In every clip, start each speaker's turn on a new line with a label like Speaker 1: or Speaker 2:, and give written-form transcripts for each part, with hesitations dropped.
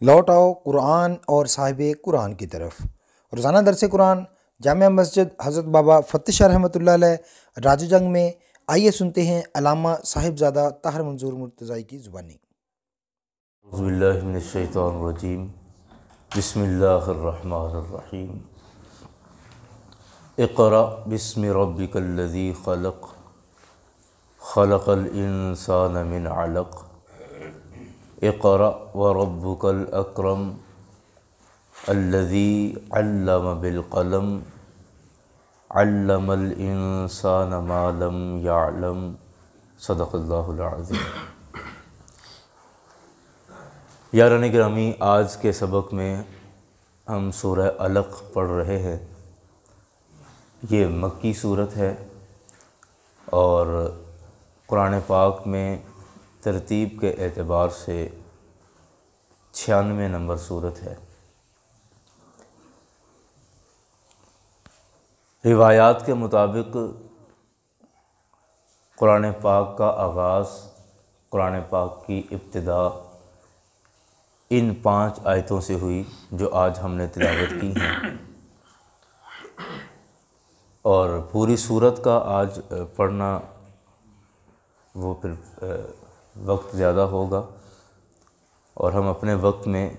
Speaker 1: لوٹ آؤ قرآن اور صاحب قرآن کی طرف۔ روزانہ درس قرآن جامع مسجد حضرت بابا فتح شاہ رحمۃ اللہ علیہ راج جنگ میں۔ آئیے سنتے ہیں علامہ صاحبزادہ طاہر منظور مرتضی کی زبانی۔
Speaker 2: اعوذ باللہ من الشیطان الرجیم، بسم اللہ الرحمن الرحیم۔ اقرأ بسم ربک الذی خلق، خلق الانسان من علق، اقرأ وربک الاکرم، الذی علم بالقلم، علم الانسان ما لم یعلم، صدق اللہ العظیم۔ یاران گرامی، آج کے سبق میں ہم سورہ علق پڑھ رہے ہیں۔ یہ مکی صورت ہے اور قرآن پاک میں ترتیب کے اعتبار سے 96 نمبر صورت ہے۔ روایات کے مطابق قرآن پاک کا آغاز، قرآن پاک کی ابتدا ان 5 آیتوں سے ہوئی جو آج ہم نے تلاوت کی ہیں، اور پوری صورت کا آج پڑھنا وہ پھر وقت زیادہ ہوگا، اور ہم اپنے وقت میں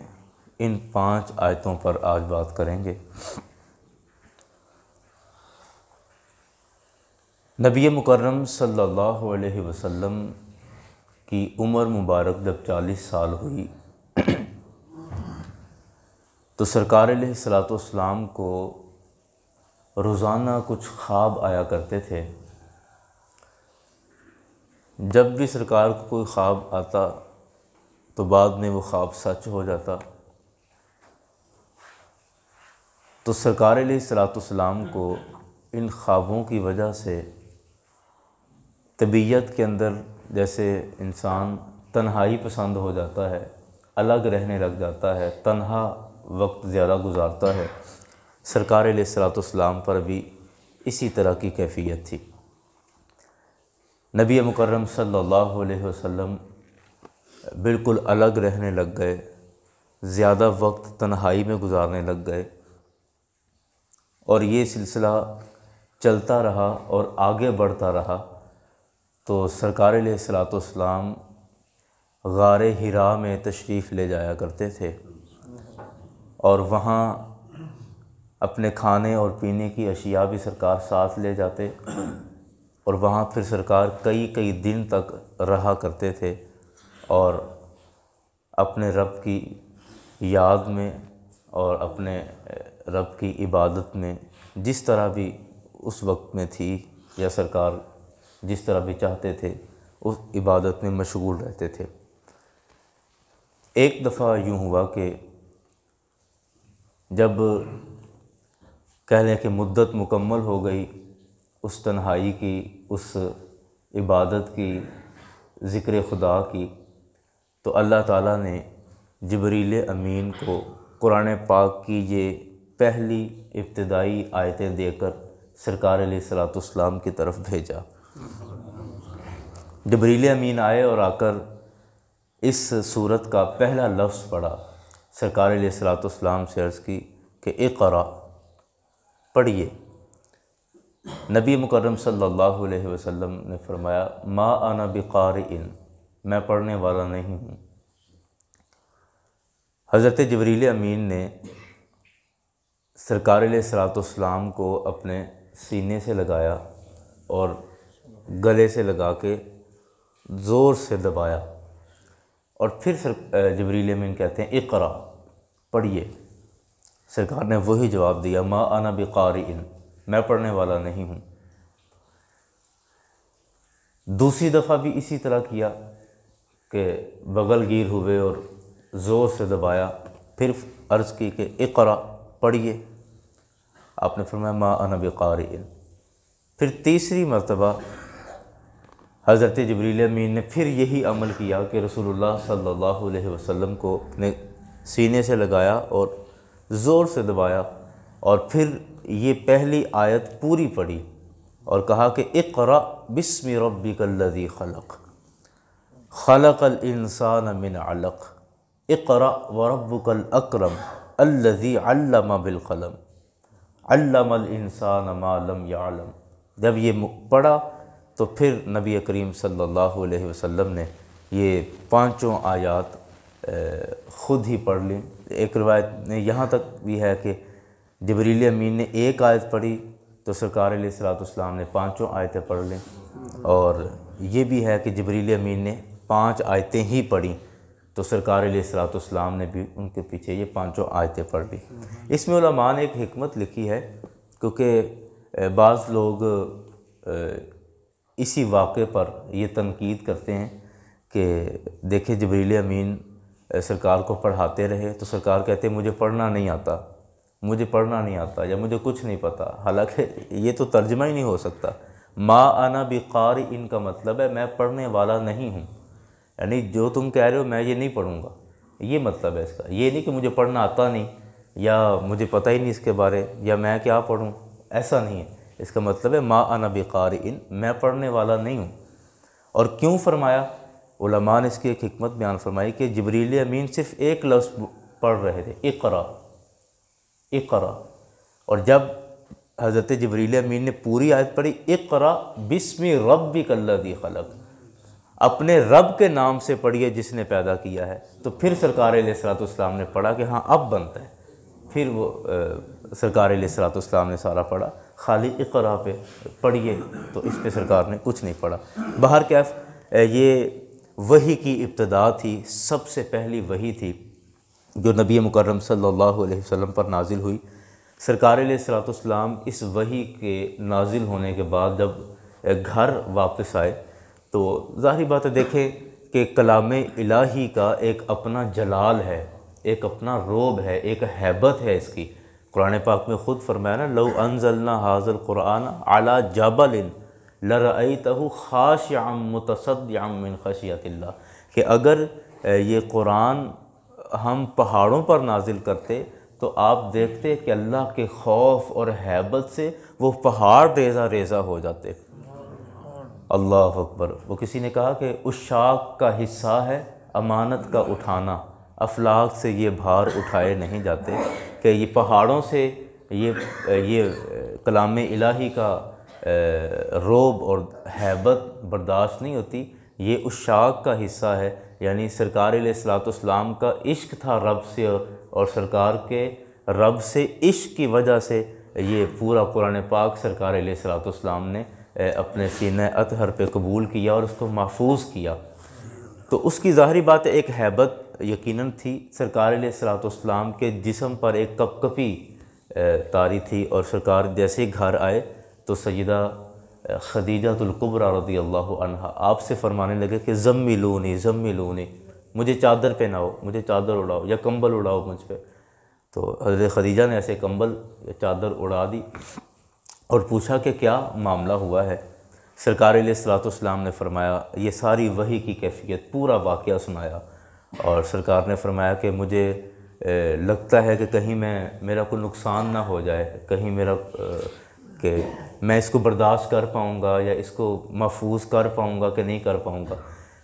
Speaker 2: ان 5 آیتوں پر آج بات کریں گے۔ نبی مکرم صلی اللہ علیہ وسلم کی عمر مبارک جب 40 سال ہوئی تو سرکار علیہ الصلاۃ والسلام کو روزانہ کچھ خواب آیا کرتے تھے۔ جب بھی سرکار کو کوئی خواب آتا تو بعد میں وہ خواب سچ ہو جاتا۔ تو سرکار علیہ الصلاۃ والسلام کو ان خوابوں کی وجہ سے طبیعت کے اندر جیسے انسان تنہائی پسند ہو جاتا ہے، الگ رہنے لگ جاتا ہے، تنہا وقت زیادہ گزارتا ہے، سرکار علیہ الصلاۃ والسلام پر بھی اسی طرح کی کیفیت تھی۔ نبی مکرم صلی اللہ علیہ وسلم بالکل الگ رہنے لگ گئے، زیادہ وقت تنہائی میں گزارنے لگ گئے، اور یہ سلسلہ چلتا رہا اور آگے بڑھتا رہا۔ تو سرکار علیہ الصلاۃ والسلام غار حرا میں تشریف لے جایا کرتے تھے، اور وہاں اپنے کھانے اور پینے کی اشیاء بھی سرکار ساتھ لے جاتے، اور وہاں پھر سرکار کئی دن تک رہا کرتے تھے، اور اپنے رب کی یاد میں اور اپنے رب کی عبادت میں جس طرح بھی اس وقت میں تھی، یا سرکار جس طرح بھی چاہتے تھے اس عبادت میں مشغول رہتے تھے۔ ایک دفعہ یوں ہوا کہ جب کہہ لیں کہ مدت مکمل ہو گئی اس تنہائی کی، اس عبادت کی، ذکر خدا کی، تو اللہ تعالیٰ نے جبریل امین کو قرآن پاک کی یہ پہلی ابتدائی آیتیں دے کر سرکار علیہ الصلاۃ والسلام کی طرف بھیجا۔ جبریل امین آئے اور آ کر اس سورت کا پہلا لفظ پڑھا۔ سرکار علیہ الصلاۃ والسلام سے عرض کی کہ اقرأ، پڑھیے۔ نبی مکرم صلی اللہ علیہ وسلم نے فرمایا ما انا بقارئ، میں پڑھنے والا نہیں ہوں۔ حضرت جبریل امین نے سرکار علیہ الصلاۃ والسلام کو اپنے سینے سے لگایا اور گلے سے لگا کے زور سے دبایا، اور پھر جبریل امین کہتے ہیں اقرأ، پڑھیے۔ سرکار نے وہی جواب دیا ما انا بقارئ، میں پڑھنے والا نہیں ہوں۔ دوسری دفعہ بھی اسی طرح کیا کہ بغل گیر ہوئے اور زور سے دبایا، پھر عرض کی کہ اقرأ، پڑھیے۔ آپ نے فرمایا ما انا بقارئ۔ پھر تیسری مرتبہ حضرت جبریل امین نے پھر یہی عمل کیا کہ رسول اللہ صلی اللہ علیہ وسلم کو اپنے سینے سے لگایا اور زور سے دبایا، اور پھر یہ پہلی آیت پوری پڑھی اور کہا کہ اقرأ بسم ربک الذی خلق، خلق الانسان من علق، اقرأ وربک الاکرم الذی علم بالقلم علم الانسان ما لم یعلم۔ جب یہ پڑھا تو پھر نبی کریم صلی اللہ علیہ وسلم نے یہ پانچوں آیات خود ہی پڑھ لیں۔ ایک روایت میں یہاں تک بھی ہے کہ جبریل امین نے ایک آیت پڑھی تو سرکار علیہ الصلوۃ والسلام نے پانچوں آیتیں پڑھ لیں، اور یہ بھی ہے کہ جبریل امین نے 5 آیتیں ہی پڑھیں تو سرکار علیہ الصلوۃ والسلام نے بھی ان کے پیچھے یہ 5 آیتیں پڑھ لی۔ اس میں علماء نے ایک حکمت لکھی ہے، کیونکہ بعض لوگ اسی واقعے پر یہ تنقید کرتے ہیں کہ دیکھیں جبریل امین سرکار کو پڑھاتے رہے تو سرکار کہتے مجھے پڑھنا نہیں آتا، مجھے پڑھنا نہیں آتا، یا مجھے کچھ نہیں پتہ، حالانکہ یہ تو ترجمہ ہی نہیں ہو سکتا۔ ما انا بقارئ ان کا مطلب ہے میں پڑھنے والا نہیں ہوں، یعنی جو تم کہہ رہے ہو میں یہ نہیں پڑھوں گا، یہ مطلب ہے اس کا۔ یہ نہیں کہ مجھے پڑھنا آتا نہیں یا مجھے پتہ ہی نہیں اس کے بارے، یا میں کیا پڑھوں، ایسا نہیں ہے۔ اس کا مطلب ہے ما انا بقارئ، میں پڑھنے والا نہیں ہوں۔ اور کیوں فرمایا؟ علماء نے اس کی ایک حکمت بیان فرمائی کہ جبریل امین صرف ایک لفظ پڑھ رہے تھے، اقرا، اقرا، اور جب حضرت جبریل امین نے پوری آیت پڑھی، اقرا بسم ربک الذی خلق، اپنے رب کے نام سے پڑھیے جس نے پیدا کیا ہے، تو پھر سرکار علیہ الصلوۃ والسلام نے پڑھا کہ ہاں اب بنتا ہے، پھر وہ سرکار علیہ الصلوۃ والسلام نے سارا پڑھا، خالی اقرا پہ پڑھیے تو اس پہ سرکار نے کچھ نہیں پڑھا۔ بہرکیف یہ وحی کی ابتدا تھی، سب سے پہلی وحی تھی جو نبی مکرم صلی اللہ علیہ وسلم پر نازل ہوئی۔ سرکار علیہ الصلوۃ والسلام اس وحی کے نازل ہونے کے بعد جب گھر واپس آئے تو ظاہری بات ہے، دیکھیں کہ کلام الہی کا ایک اپنا جلال ہے، ایک اپنا روب ہے، ایک ہیبت ہے اس کی۔ قرآن پاک میں خود فرمایا نا، لو انزلنا ھذا القرآن علی جبل لرأیتہ خاشعا متصدعا من خشیۃ اللہ، کہ اگر یہ قرآن ہم پہاڑوں پر نازل کرتے تو آپ دیکھتے کہ اللہ کے خوف اور ہیبت سے وہ پہاڑ ریزہ ریزہ ہو جاتے۔ اللہ اکبر۔ وہ کسی نے کہا کہ عشاق کا حصہ ہے امانت کا اٹھانا، افلاک سے یہ بھار اٹھائے نہیں جاتے، کہ یہ پہاڑوں سے یہ کلام الہی کا روب اور ہیبت برداشت نہیں ہوتی، یہ عشاق کا حصہ ہے۔ یعنی سرکار علیہ الصلوۃ والسلام کا عشق تھا رب سے، اور سرکار کے رب سے عشق کی وجہ سے یہ پورا قرآن پاک سرکار علیہ الصلوۃ والسلام نے اپنے سینہ اطہر پہ قبول کیا اور اس کو محفوظ کیا، تو اس کی ظاہری بات ایک ہیبت یقیناً تھی۔ سرکار علیہ الصلوۃ والسلام کے جسم پر ایک کپ کپی طاری تھی، اور سرکار جیسے ہی گھر آئے تو سیدہ خدیجہ الکبریٰ رضی اللہ عنہا آپ سے فرمانے لگے کہ زملونی زملونی، مجھے چادر پہناؤ، مجھے چادر اڑاؤ یا کمبل اڑاؤ مجھ پہ۔ تو حضرت خدیجہ نے ایسے کمبل یا چادر اڑا دی اور پوچھا کہ کیا معاملہ ہوا ہے۔ سرکار علیہ الصلوۃ والسلام نے فرمایا، یہ ساری وحی کی کیفیت پورا واقعہ سنایا، اور سرکار نے فرمایا کہ مجھے لگتا ہے کہ کہیں میرا کوئی نقصان نہ ہو جائے، کہیں کہ میں اس کو برداشت کر پاؤں گا یا اس کو محفوظ کر پاؤں گا کہ نہیں کر پاؤں گا۔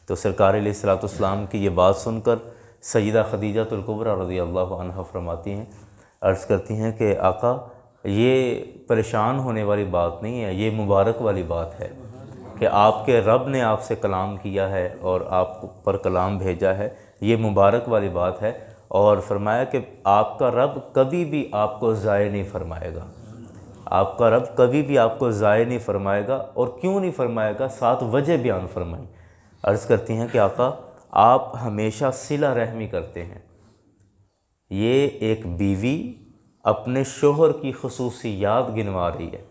Speaker 2: تو سرکار علیہ الصلوۃ والسلام کی یہ بات سن کر سیدہ خدیجہ الکبریٰ رضی اللہ عنہا فرماتی ہیں، عرض کرتی ہیں کہ آقا یہ پریشان ہونے والی بات نہیں ہے، یہ مبارک والی بات ہے کہ آپ کے رب نے آپ سے کلام کیا ہے اور آپ پر کلام بھیجا ہے، یہ مبارک والی بات ہے۔ اور فرمایا کہ آپ کا رب کبھی بھی آپ کو ضائع نہیں فرمائے گا، آپ کا رب کبھی بھی آپ کو ضائع نہیں فرمائے گا۔ اور کیوں نہیں فرمائے گا؟ 7 وجہ بیان فرمائیں۔ عرض کرتی ہیں کہ آقا آپ ہمیشہ صلہ رحمی کرتے ہیں۔ یہ ایک بیوی اپنے شوہر کی خصوصیات گنوا رہی ہے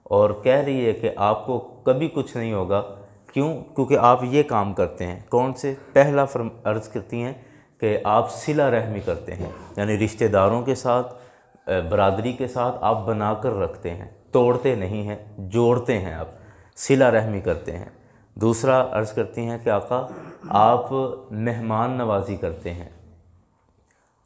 Speaker 2: اور کہہ رہی ہے کہ آپ کو کبھی کچھ نہیں ہوگا، کیوں؟ کیونکہ آپ یہ کام کرتے ہیں۔ کون سے؟ پہلا عرض کرتی ہیں کہ آپ صلہ رحمی کرتے ہیں، یعنی رشتہ داروں کے ساتھ، برادری کے ساتھ آپ بنا کر رکھتے ہیں، توڑتے نہیں ہیں، جوڑتے ہیں، آپ صلہ رحمی کرتے ہیں۔ دوسرا عرض کرتی ہیں کہ آقا آپ مہمان نوازی کرتے ہیں،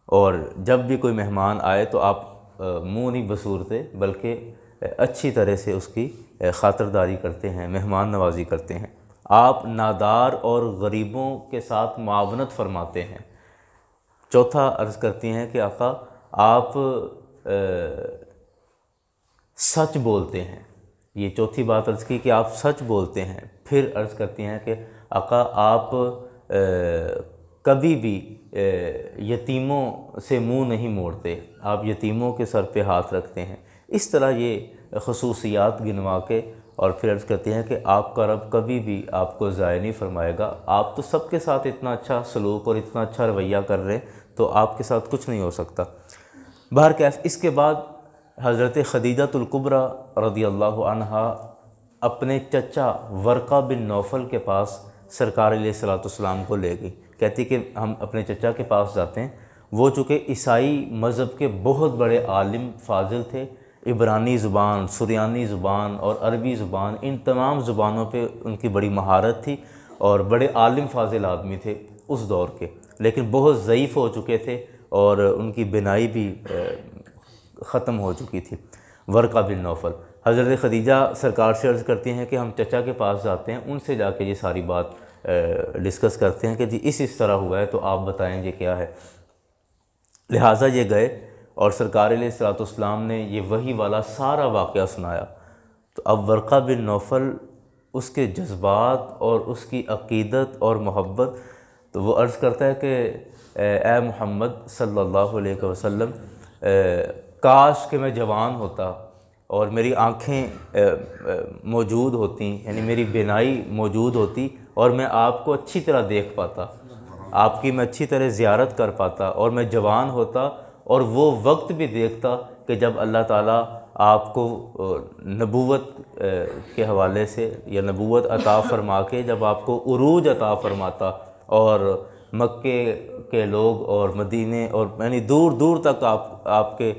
Speaker 2: اور جب بھی کوئی مہمان آئے تو آپ منہ نہیں بسورتے بلکہ اچھی طرح سے اس کی خاطرداری کرتے ہیں، مہمان نوازی کرتے ہیں۔ آپ نادار اور غریبوں کے ساتھ معاونت فرماتے ہیں۔ چوتھا عرض کرتی ہیں کہ آقا آپ سچ بولتے ہیں، یہ چوتھی بات عرض کی کہ آپ سچ بولتے ہیں۔ پھر عرض کرتی ہیں کہ آقا آپ کبھی بھی یتیموں سے منہ نہیں موڑتے، آپ یتیموں کے سر پہ ہاتھ رکھتے ہیں۔ اس طرح یہ خصوصیات گنوا کے اور پھر عرض کرتے ہیں کہ آپ کا رب کبھی بھی آپ کو ضائع نہیں فرمائے گا، آپ تو سب کے ساتھ اتنا اچھا سلوک اور اتنا اچھا رویہ کر رہے ہیں تو آپ کے ساتھ کچھ نہیں ہو سکتا۔ بہرکیف اس کے بعد حضرت خدیجۃ الکبریٰ رضی اللہ عنہا اپنے چچا ورقہ بن نوفل کے پاس سرکار علیہ الصلوۃ والسلام کو لے گئی، کہتی کہ ہم اپنے چچا کے پاس جاتے ہیں۔ وہ چونکہ عیسائی مذہب کے بہت بڑے عالم فاضل تھے، عبرانی زبان، سریانی زبان اور عربی زبان، ان تمام زبانوں پہ ان کی بڑی مہارت تھی اور بڑے عالم فاضل آدمی تھے اس دور کے، لیکن بہت ضعیف ہو چکے تھے اور ان کی بینائی بھی ختم ہو چکی تھی۔ ورقہ بن نوفل، حضرت خدیجہ سرکار سے عرض کرتی ہیں کہ ہم چچا کے پاس جاتے ہیں، ان سے جا کے یہ ساری بات ڈسکس کرتے ہیں کہ جی اس طرح ہوا ہے تو آپ بتائیں یہ کیا ہے۔ لہٰذا یہ گئے اور سرکار علیہ الصلوۃ والسلام نے یہ وحی والا سارا واقعہ سنایا۔ تو اب ورقہ بن نوفل اس کے جذبات اور اس کی عقیدت اور محبت، تو وہ عرض کرتا ہے کہ اے محمد صلی اللہ علیہ وسلم، کاش کہ میں جوان ہوتا اور میری آنکھیں موجود ہوتیں، یعنی میری بینائی موجود ہوتی اور میں آپ کو اچھی طرح دیکھ پاتا، آپ کی میں اچھی طرح زیارت کر پاتا، اور میں جوان ہوتا اور وہ وقت بھی دیکھتا کہ جب اللہ تعالیٰ آپ کو نبوت کے حوالے سے یا نبوت عطا فرما کے جب آپ کو عروج عطا فرماتا اور مکے کے لوگ اور مدینے اور یعنی دور دور تک آپ کے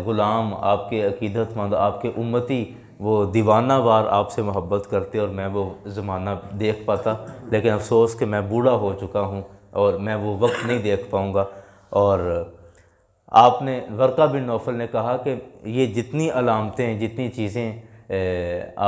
Speaker 2: غلام، آپ کے عقیدت مند، آپ کے امتی وہ دیوانہ وار آپ سے محبت کرتے اور میں وہ زمانہ دیکھ پاتا، لیکن افسوس کہ میں بوڑھا ہو چکا ہوں اور میں وہ وقت نہیں دیکھ پاؤں گا۔ اور آپ نے، ورقہ بن نوفل نے کہا کہ یہ جتنی علامتیں، جتنی چیزیں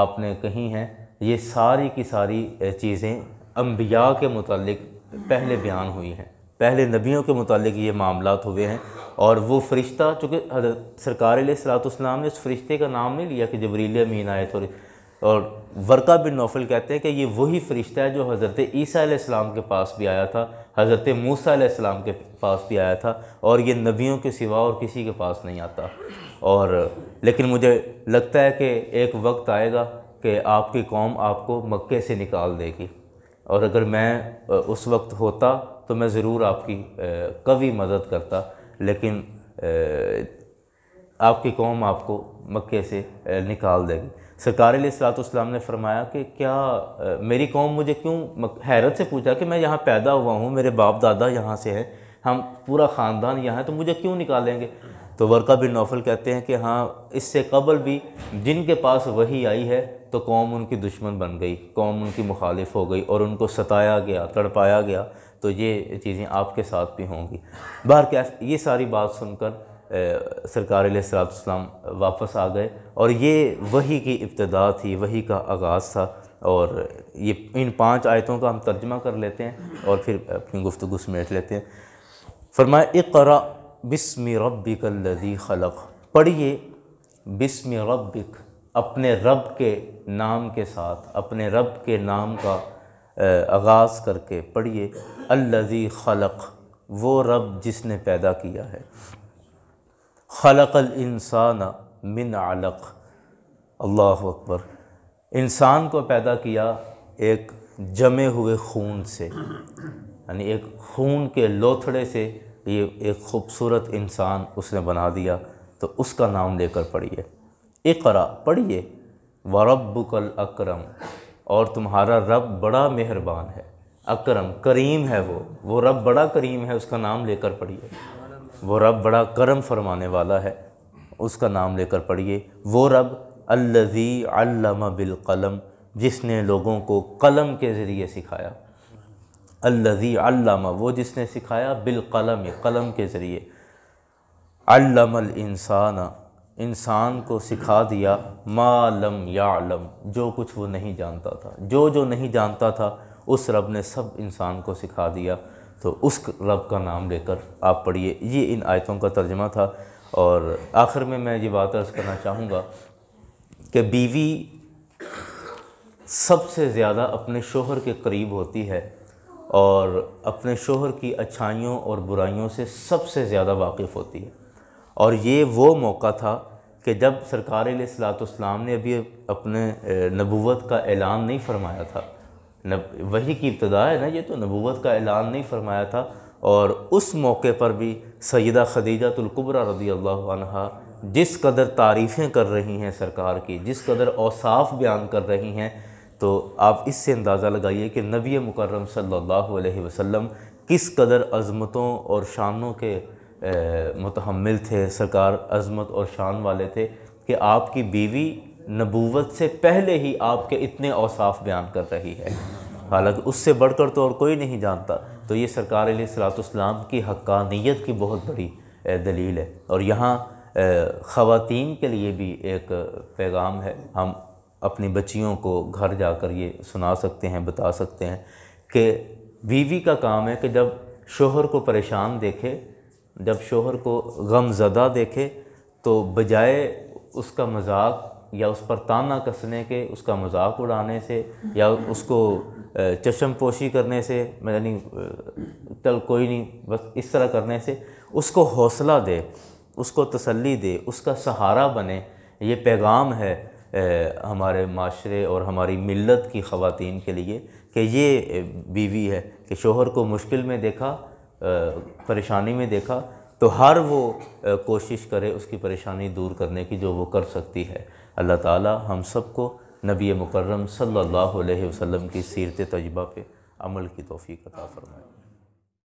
Speaker 2: آپ نے کہی ہیں، یہ ساری کی ساری چیزیں انبیاء کے متعلق پہلے بیان ہوئی ہیں، پہلے نبیوں کے متعلق یہ معاملات ہوئے ہیں۔ اور وہ فرشتہ، چونکہ حضرت سرکار علیہ الصلوۃ والسلام نے اس فرشتے کا نام نہیں لیا کہ جبریل امین آئے تھے، اور ورقہ بن نوفل کہتے ہیں کہ یہ وہی فرشتہ ہے جو حضرت عیسیٰ علیہ السلام کے پاس بھی آیا تھا، حضرت موسیٰ علیہ السلام کے پاس بھی آیا تھا، اور یہ نبیوں کے سوا اور کسی کے پاس نہیں آتا۔ اور لیکن مجھے لگتا ہے کہ ایک وقت آئے گا کہ آپ کی قوم آپ کو مکے سے نکال دے گی، اور اگر میں اس وقت ہوتا تو میں ضرور آپ کی قوی مدد کرتا، لیکن آپ کی قوم آپ کو مکے سے نکال دے گی۔ سرکار علیہ الصلوۃ والسلام نے فرمایا کہ کیا میری قوم مجھے کیوں، حیرت سے پوچھا کہ میں یہاں پیدا ہوا ہوں، میرے باپ دادا یہاں سے ہیں، ہم پورا خاندان یہاں ہے، تو مجھے کیوں نکالیں گے؟ تو ورقہ بن نوفل کہتے ہیں کہ ہاں، اس سے قبل بھی جن کے پاس وحی آئی ہے تو قوم ان کی دشمن بن گئی، قوم ان کی مخالف ہو گئی اور ان کو ستایا گیا، تڑپایا گیا، تو یہ چیزیں آپ کے ساتھ بھی ہوں گی۔ بہرکیف یہ ساری بات سن کر سرکار علیہ الصلوۃ والسلام واپس آ گئے، اور یہ وحی کی ابتدا تھی، وحی کا آغاز تھا۔ اور یہ ان 5 آیتوں کا ہم ترجمہ کر لیتے ہیں اور پھر اپنی گفتگو سمیٹ لیتے ہیں۔ فرمایا اقرأ بسم ربک الذی خلق، پڑھیے بسم ربک، اپنے رب کے نام کے ساتھ، اپنے رب کے نام کا آغاز کر کے پڑھیے، الذی خلق، وہ رب جس نے پیدا کیا ہے، خلق الانسان من علق، اللہ اکبر، انسان کو پیدا کیا ایک جمے ہوئے خون سے، یعنی ایک خون کے لوتھڑے سے یہ ایک خوبصورت انسان اس نے بنا دیا، تو اس کا نام لے کر پڑھیے۔ اقرا، پڑھیے، وربک الاکرم، اور تمہارا رب بڑا مہربان ہے، اکرم، کریم ہے، وہ رب بڑا کریم ہے، اس کا نام لے کر پڑھیے۔ وہ رب بڑا کرم فرمانے والا ہے، اس کا نام لے کر پڑھیے۔ وہ رب الذی علم بالقلم، جس نے لوگوں کو قلم کے ذریعے سکھایا، الذی علم، وہ جس نے سکھایا، بالقلم، قلم کے ذریعے، علم الانسان، انسان کو سکھا دیا، ما لم یعلم، جو کچھ وہ نہیں جانتا تھا، جو نہیں جانتا تھا اس رب نے سب انسان کو سکھا دیا۔ تو اس رب کا نام لے کر آپ پڑھیے۔ یہ ان آیتوں کا ترجمہ تھا۔ اور آخر میں یہ بات عرض کرنا چاہوں گا کہ بیوی سب سے زیادہ اپنے شوہر کے قریب ہوتی ہے اور اپنے شوہر کی اچھائیوں اور برائیوں سے سب سے زیادہ واقف ہوتی ہے۔ اور یہ وہ موقع تھا کہ جب سرکار علیہ الصلوۃ والسلام نے ابھی اپنے نبوت کا اعلان نہیں فرمایا تھا، وحی کی ابتدا ہے نا، یہ تو نبوت کا اعلان نہیں فرمایا تھا۔ اور اس موقع پر بھی سیدہ خدیجہ الکبریٰ رضی اللہ عنہا جس قدر تعریفیں کر رہی ہیں سرکار کی، جس قدر اوصاف بیان کر رہی ہیں، تو آپ اس سے اندازہ لگائیے کہ نبی مکرم صلی اللہ علیہ وسلم کس قدر عظمتوں اور شانوں کے متحمل تھے، سرکار عظمت اور شان والے تھے کہ آپ کی بیوی نبوت سے پہلے ہی آپ کے اتنے اوصاف بیان کر رہی ہے، حالانکہ اس سے بڑھ کر تو اور کوئی نہیں جانتا۔ تو یہ سرکار علیہ الصلوۃ والسلام کی حقانیت کی بہت بڑی دلیل ہے۔ اور یہاں خواتین کے لیے بھی ایک پیغام ہے، ہم اپنی بچیوں کو گھر جا کر یہ سنا سکتے ہیں، بتا سکتے ہیں کہ بیوی کا کام ہے کہ جب شوہر کو پریشان دیکھے، جب شوہر کو غم زدہ دیکھے، تو بجائے اس کا مذاق یا اس پر طعنہ کسنے کے، اس کا مذاق اڑانے سے یا اس کو چشم پوشی کرنے سے، یعنی چل کوئی نہیں بس اس طرح کرنے سے، اس کو حوصلہ دے، اس کو تسلی دے، اس کا سہارا بنے۔ یہ پیغام ہے ہمارے معاشرے اور ہماری ملت کی خواتین کے لیے کہ یہ بیوی ہے کہ شوہر کو مشکل میں دیکھا، پریشانی میں دیکھا تو ہر وہ کوشش کرے اس کی پریشانی دور کرنے کی جو وہ کر سکتی ہے۔ اللہ تعالی ہم سب کو نبی مکرم صلی اللہ علیہ وسلم کی سیرت طیبہ پہ عمل کی توفیق عطا فرمائے۔